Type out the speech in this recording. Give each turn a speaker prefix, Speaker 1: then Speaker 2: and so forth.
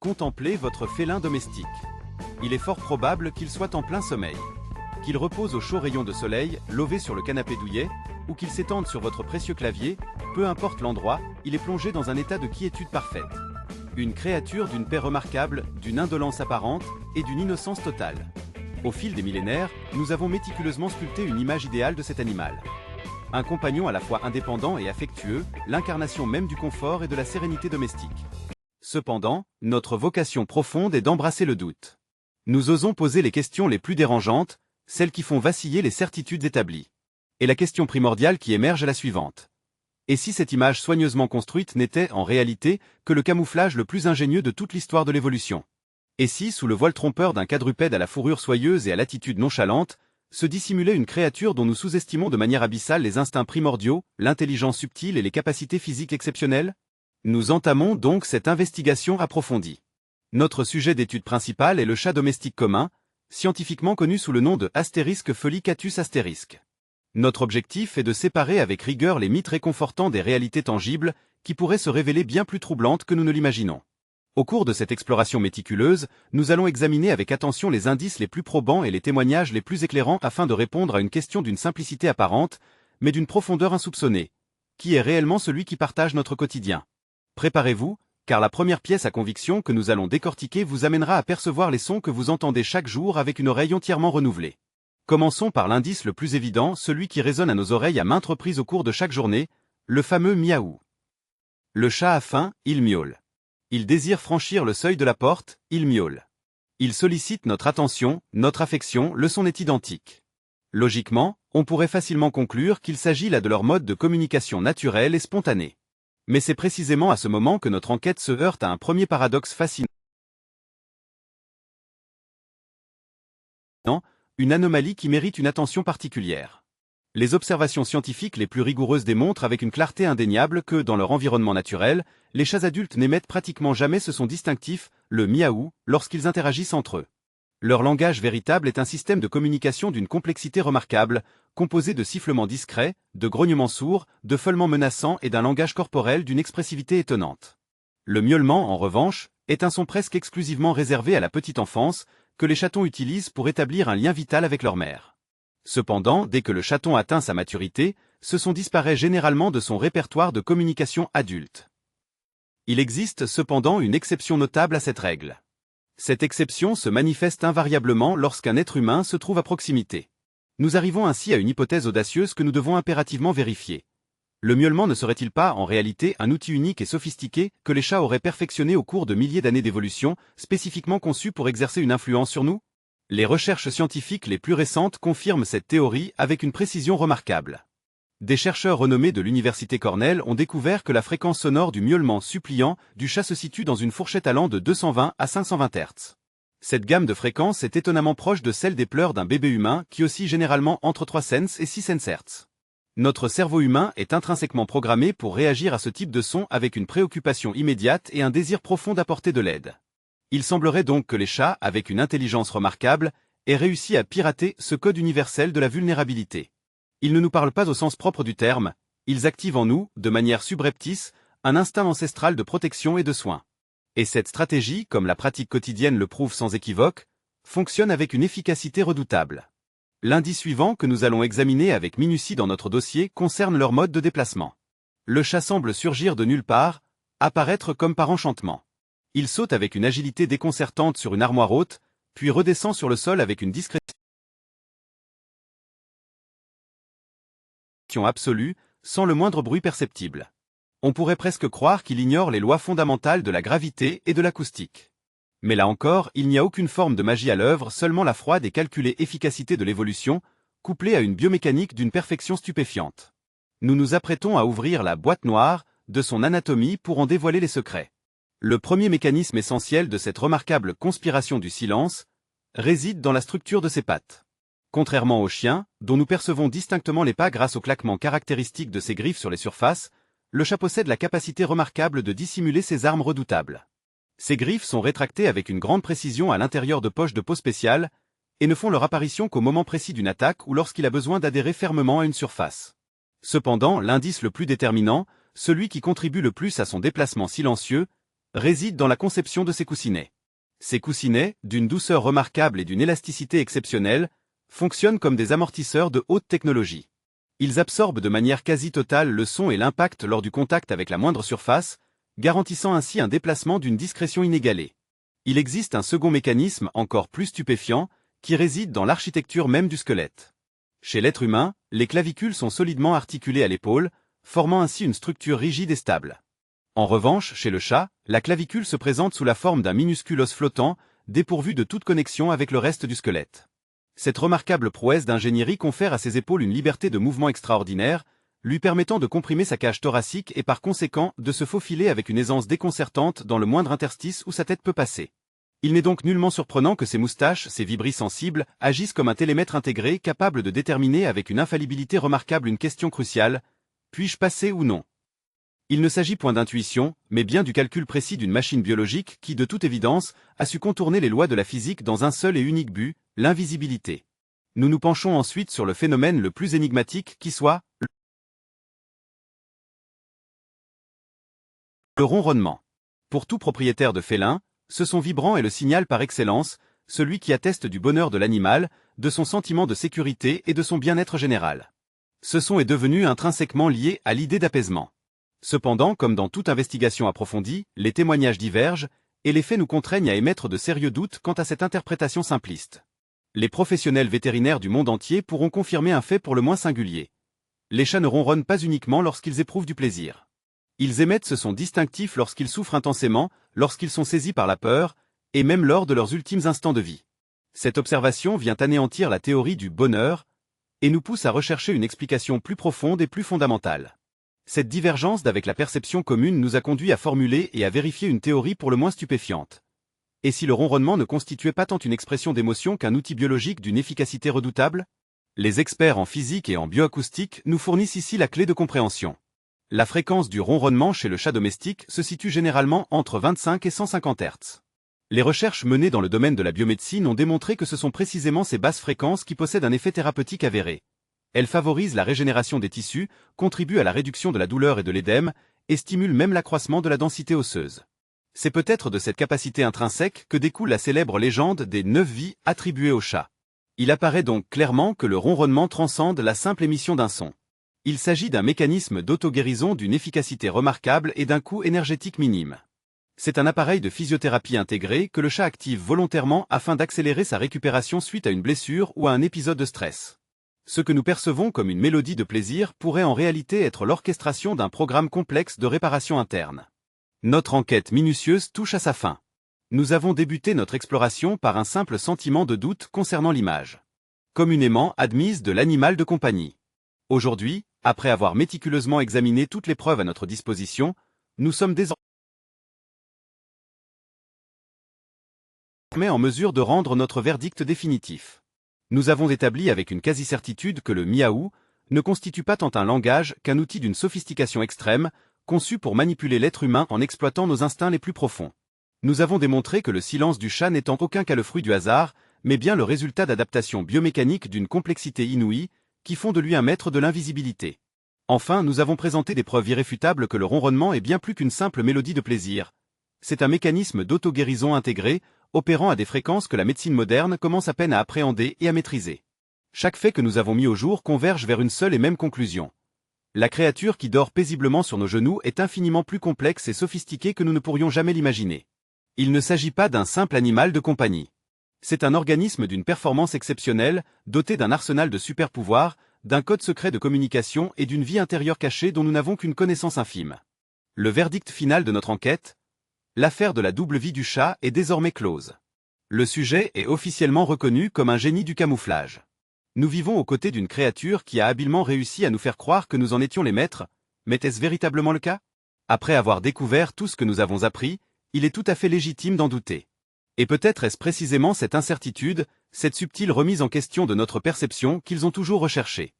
Speaker 1: Contemplez votre félin domestique. Il est fort probable qu'il soit en plein sommeil. Qu'il repose au chaud rayon de soleil, lové sur le canapé douillet, ou qu'il s'étende sur votre précieux clavier, peu importe l'endroit, il est plongé dans un état de quiétude parfaite. Une créature d'une paix remarquable, d'une indolence apparente et d'une innocence totale. Au fil des millénaires, nous avons méticuleusement sculpté une image idéale de cet animal. Un compagnon à la fois indépendant et affectueux, l'incarnation même du confort et de la sérénité domestique. Cependant, notre vocation profonde est d'embrasser le doute. Nous osons poser les questions les plus dérangeantes, celles qui font vaciller les certitudes établies. Et la question primordiale qui émerge est la suivante. Et si cette image soigneusement construite n'était, en réalité, que le camouflage le plus ingénieux de toute l'histoire de l'évolution? Et si, sous le voile trompeur d'un quadrupède à la fourrure soyeuse et à l'attitude nonchalante, se dissimulait une créature dont nous sous-estimons de manière abyssale les instincts primordiaux, l'intelligence subtile et les capacités physiques exceptionnelles? Nous entamons donc cette investigation approfondie. Notre sujet d'étude principal est le chat domestique commun, scientifiquement connu sous le nom de Feliccatus asterisk. Notre objectif est de séparer avec rigueur les mythes réconfortants des réalités tangibles, qui pourraient se révéler bien plus troublantes que nous ne l'imaginons. Au cours de cette exploration méticuleuse, nous allons examiner avec attention les indices les plus probants et les témoignages les plus éclairants afin de répondre à une question d'une simplicité apparente, mais d'une profondeur insoupçonnée. Qui est réellement celui qui partage notre quotidien? Préparez-vous, car la première pièce à conviction que nous allons décortiquer vous amènera à percevoir les sons que vous entendez chaque jour avec une oreille entièrement renouvelée. Commençons par l'indice le plus évident, celui qui résonne à nos oreilles à maintes reprises au cours de chaque journée, le fameux miaou. Le chat a faim, il miaule. Il désire franchir le seuil de la porte, il miaule. Il sollicite notre attention, notre affection, le son est identique. Logiquement, on pourrait facilement conclure qu'il s'agit là de leur mode de communication naturel et spontané. Mais c'est précisément à ce moment que notre enquête se heurte à un premier paradoxe fascinant. Une anomalie qui mérite une attention particulière. Les observations scientifiques les plus rigoureuses démontrent avec une clarté indéniable que, dans leur environnement naturel, les chats adultes n'émettent pratiquement jamais ce son distinctif, le miaou, lorsqu'ils interagissent entre eux. Leur langage véritable est un système de communication d'une complexité remarquable, composé de sifflements discrets, de grognements sourds, de feulements menaçants et d'un langage corporel d'une expressivité étonnante. Le miaulement, en revanche, est un son presque exclusivement réservé à la petite enfance, que les chatons utilisent pour établir un lien vital avec leur mère. Cependant, dès que le chaton atteint sa maturité, ce son disparaît généralement de son répertoire de communication adulte. Il existe cependant une exception notable à cette règle. Cette exception se manifeste invariablement lorsqu'un être humain se trouve à proximité. Nous arrivons ainsi à une hypothèse audacieuse que nous devons impérativement vérifier. Le miaulement ne serait-il pas, en réalité, un outil unique et sophistiqué que les chats auraient perfectionné au cours de milliers d'années d'évolution, spécifiquement conçu pour exercer une influence sur nous? Les recherches scientifiques les plus récentes confirment cette théorie avec une précision remarquable. Des chercheurs renommés de l'université Cornell ont découvert que la fréquence sonore du miaulement suppliant du chat se situe dans une fourchette allant de 220 à 520 Hz. Cette gamme de fréquences est étonnamment proche de celle des pleurs d'un bébé humain qui oscille généralement entre 3 cents et 6 Hz. Notre cerveau humain est intrinsèquement programmé pour réagir à ce type de son avec une préoccupation immédiate et un désir profond d'apporter de l'aide. Il semblerait donc que les chats, avec une intelligence remarquable, aient réussi à pirater ce code universel de la vulnérabilité. Ils ne nous parlent pas au sens propre du terme, ils activent en nous, de manière subreptice, un instinct ancestral de protection et de soin. Et cette stratégie, comme la pratique quotidienne le prouve sans équivoque, fonctionne avec une efficacité redoutable. L'indice suivant que nous allons examiner avec minutie dans notre dossier concerne leur mode de déplacement. Le chat semble surgir de nulle part, apparaître comme par enchantement. Il saute avec une agilité déconcertante sur une armoire haute, puis redescend sur le sol avec une discrétion absolue, sans le moindre bruit perceptible. On pourrait presque croire qu'il ignore les lois fondamentales de la gravité et de l'acoustique. Mais là encore, il n'y a aucune forme de magie à l'œuvre, seulement la froide et calculée efficacité de l'évolution, couplée à une biomécanique d'une perfection stupéfiante. Nous nous apprêtons à ouvrir la boîte noire de son anatomie pour en dévoiler les secrets. Le premier mécanisme essentiel de cette remarquable conspiration du silence réside dans la structure de ses pattes. Contrairement aux chiens, dont nous percevons distinctement les pas grâce au claquement caractéristique de ses griffes sur les surfaces, le chat possède la capacité remarquable de dissimuler ses armes redoutables. Ses griffes sont rétractées avec une grande précision à l'intérieur de poches de peau spéciales et ne font leur apparition qu'au moment précis d'une attaque ou lorsqu'il a besoin d'adhérer fermement à une surface. Cependant, l'indice le plus déterminant, celui qui contribue le plus à son déplacement silencieux, réside dans la conception de ces coussinets. Ces coussinets, d'une douceur remarquable et d'une élasticité exceptionnelle, fonctionnent comme des amortisseurs de haute technologie. Ils absorbent de manière quasi totale le son et l'impact lors du contact avec la moindre surface, garantissant ainsi un déplacement d'une discrétion inégalée. Il existe un second mécanisme encore plus stupéfiant, qui réside dans l'architecture même du squelette. Chez l'être humain, les clavicules sont solidement articulées à l'épaule, formant ainsi une structure rigide et stable. En revanche, chez le chat, la clavicule se présente sous la forme d'un minuscule os flottant, dépourvu de toute connexion avec le reste du squelette. Cette remarquable prouesse d'ingénierie confère à ses épaules une liberté de mouvement extraordinaire, lui permettant de comprimer sa cage thoracique et par conséquent de se faufiler avec une aisance déconcertante dans le moindre interstice où sa tête peut passer. Il n'est donc nullement surprenant que ses moustaches, ses vibrilles sensibles, agissent comme un télémètre intégré capable de déterminer avec une infallibilité remarquable une question cruciale: puis-je passer ou non? Il ne s'agit point d'intuition, mais bien du calcul précis d'une machine biologique qui, de toute évidence, a su contourner les lois de la physique dans un seul et unique but, l'invisibilité. Nous nous penchons ensuite sur le phénomène le plus énigmatique qui soit le ronronnement. Pour tout propriétaire de félin, ce son vibrant est le signal par excellence, celui qui atteste du bonheur de l'animal, de son sentiment de sécurité et de son bien-être général. Ce son est devenu intrinsèquement lié à l'idée d'apaisement. Cependant, comme dans toute investigation approfondie, les témoignages divergent, et les faits nous contraignent à émettre de sérieux doutes quant à cette interprétation simpliste. Les professionnels vétérinaires du monde entier pourront confirmer un fait pour le moins singulier. Les chats ne ronronnent pas uniquement lorsqu'ils éprouvent du plaisir. Ils émettent ce son distinctif lorsqu'ils souffrent intensément, lorsqu'ils sont saisis par la peur, et même lors de leurs ultimes instants de vie. Cette observation vient anéantir la théorie du bonheur, et nous pousse à rechercher une explication plus profonde et plus fondamentale. Cette divergence d'avec la perception commune nous a conduit à formuler et à vérifier une théorie pour le moins stupéfiante. Et si le ronronnement ne constituait pas tant une expression d'émotion qu'un outil biologique d'une efficacité redoutable? Les experts en physique et en bioacoustique nous fournissent ici la clé de compréhension. La fréquence du ronronnement chez le chat domestique se situe généralement entre 25 et 150 Hz. Les recherches menées dans le domaine de la biomédecine ont démontré que ce sont précisément ces basses fréquences qui possèdent un effet thérapeutique avéré. Elles favorisent la régénération des tissus, contribuent à la réduction de la douleur et de l'édème, et stimulent même l'accroissement de la densité osseuse. C'est peut-être de cette capacité intrinsèque que découle la célèbre légende des 9 vies attribuées au chat. Il apparaît donc clairement que le ronronnement transcende la simple émission d'un son. Il s'agit d'un mécanisme d'auto-guérison d'une efficacité remarquable et d'un coût énergétique minime. C'est un appareil de physiothérapie intégré que le chat active volontairement afin d'accélérer sa récupération suite à une blessure ou à un épisode de stress. Ce que nous percevons comme une mélodie de plaisir pourrait en réalité être l'orchestration d'un programme complexe de réparation interne. Notre enquête minutieuse touche à sa fin. Nous avons débuté notre exploration par un simple sentiment de doute concernant l'image, communément admise de l'animal de compagnie. Aujourd'hui, après avoir méticuleusement examiné toutes les preuves à notre disposition, nous sommes désormais en mesure de rendre notre verdict définitif. Nous avons établi avec une quasi-certitude que le miaou ne constitue pas tant un langage qu'un outil d'une sophistication extrême, conçu pour manipuler l'être humain en exploitant nos instincts les plus profonds. Nous avons démontré que le silence du chat n'est en aucun cas le fruit du hasard, mais bien le résultat d'adaptations biomécaniques d'une complexité inouïe, qui font de lui un maître de l'invisibilité. Enfin, nous avons présenté des preuves irréfutables que le ronronnement est bien plus qu'une simple mélodie de plaisir. C'est un mécanisme d'auto-guérison intégré, opérant à des fréquences que la médecine moderne commence à peine à appréhender et à maîtriser. Chaque fait que nous avons mis au jour converge vers une seule et même conclusion. La créature qui dort paisiblement sur nos genoux est infiniment plus complexe et sophistiquée que nous ne pourrions jamais l'imaginer. Il ne s'agit pas d'un simple animal de compagnie. C'est un organisme d'une performance exceptionnelle, doté d'un arsenal de super-pouvoirs, d'un code secret de communication et d'une vie intérieure cachée dont nous n'avons qu'une connaissance infime. Le verdict final de notre enquête: l'affaire de la double vie du chat est désormais close. Le sujet est officiellement reconnu comme un génie du camouflage. Nous vivons aux côtés d'une créature qui a habilement réussi à nous faire croire que nous en étions les maîtres, mais est-ce véritablement le cas? Après avoir découvert tout ce que nous avons appris, il est tout à fait légitime d'en douter. Et peut-être est-ce précisément cette incertitude, cette subtile remise en question de notre perception qu'ils ont toujours recherchée.